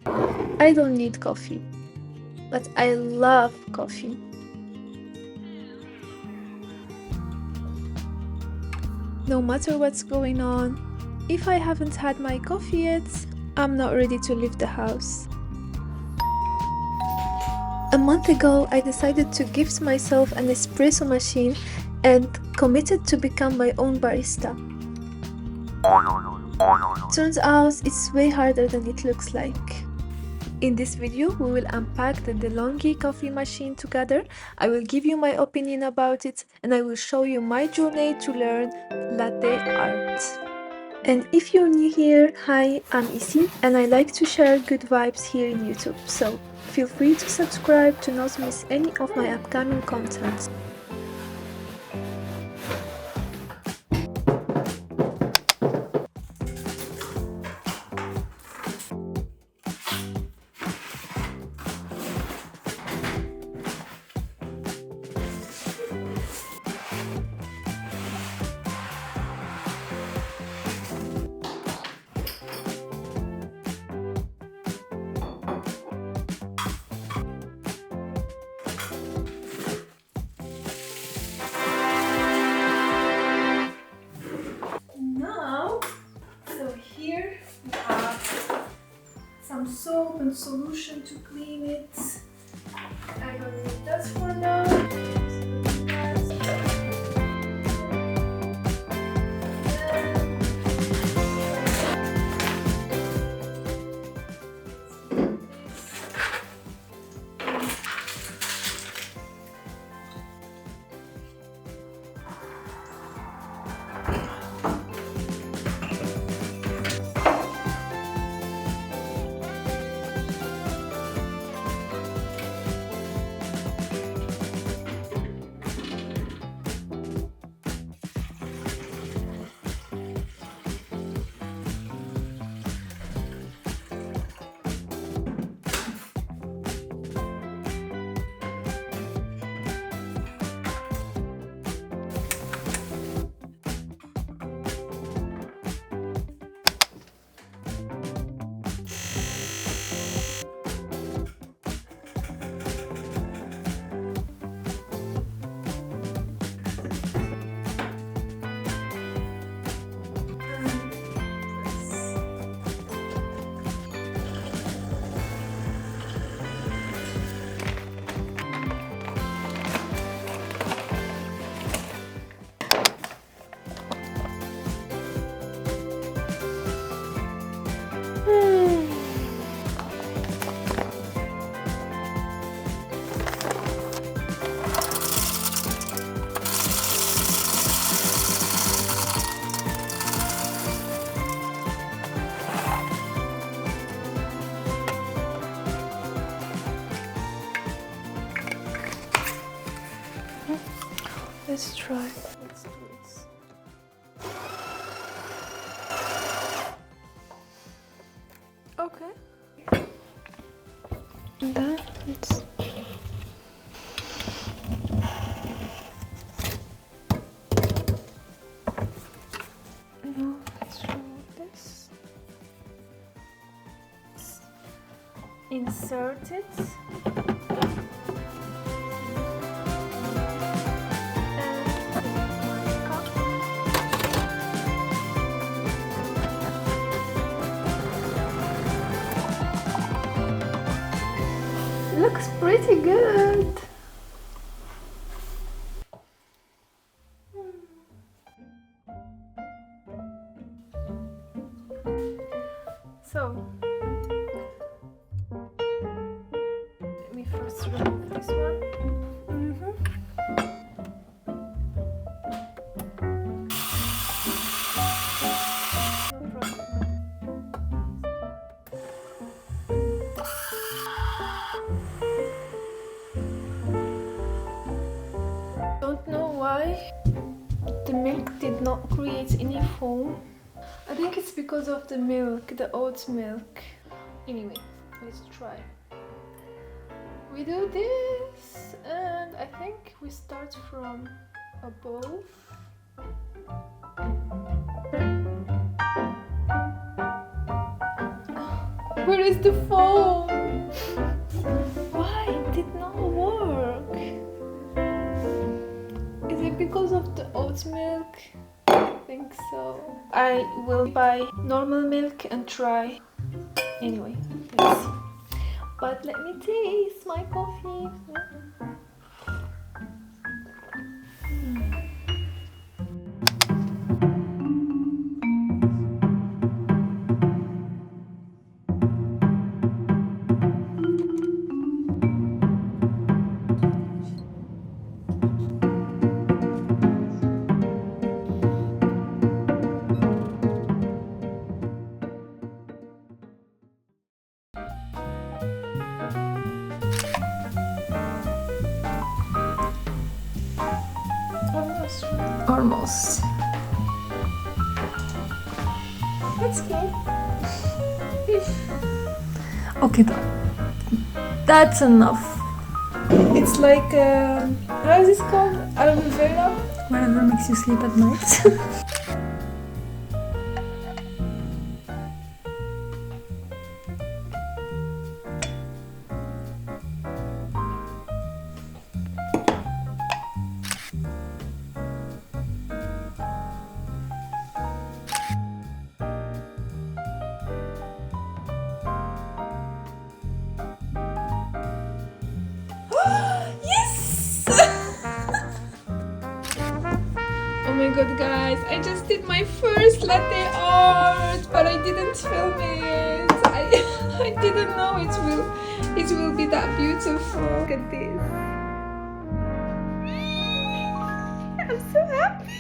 I don't need coffee, but I love coffee. No matter what's going on, if I haven't had my coffee yet, I'm not ready to leave the house. A month ago, I decided to gift myself an espresso machine and committed to become my own barista. Turns out it's way harder than it looks like. In this video, we will unpack the DeLonghi coffee machine together. I will give you my opinion about it and I will show you my journey to learn latte art. And if you're new here, hi, I'm Isi and I like to share good vibes here in YouTube. So feel free to subscribe to not miss any of my upcoming content. Here we have some soap and solution to clean it. I don't need that for now. Let's try. Let's do it. Okay. And then it's no, let's show this. Insert it. Looks pretty good. So, let me first remove this one. No problem. Don't know why the milk did not create any foam. I think it's because of the milk, the oat milk. Anyway, let's try. We do this and I think we start from above. Where is the foam? Why it did not work? Is it because of the oat milk? I think so. I will buy normal milk and try. Anyway, let's see. But let me taste my coffee. Almost. That's good. Okay, that's enough. It's like how is this called? Aloe vera. Whatever makes you sleep at night. Oh my god, guys, I just did my first latte art, but I didn't film it. I didn't know it will be that beautiful. Look at this. I'm so happy.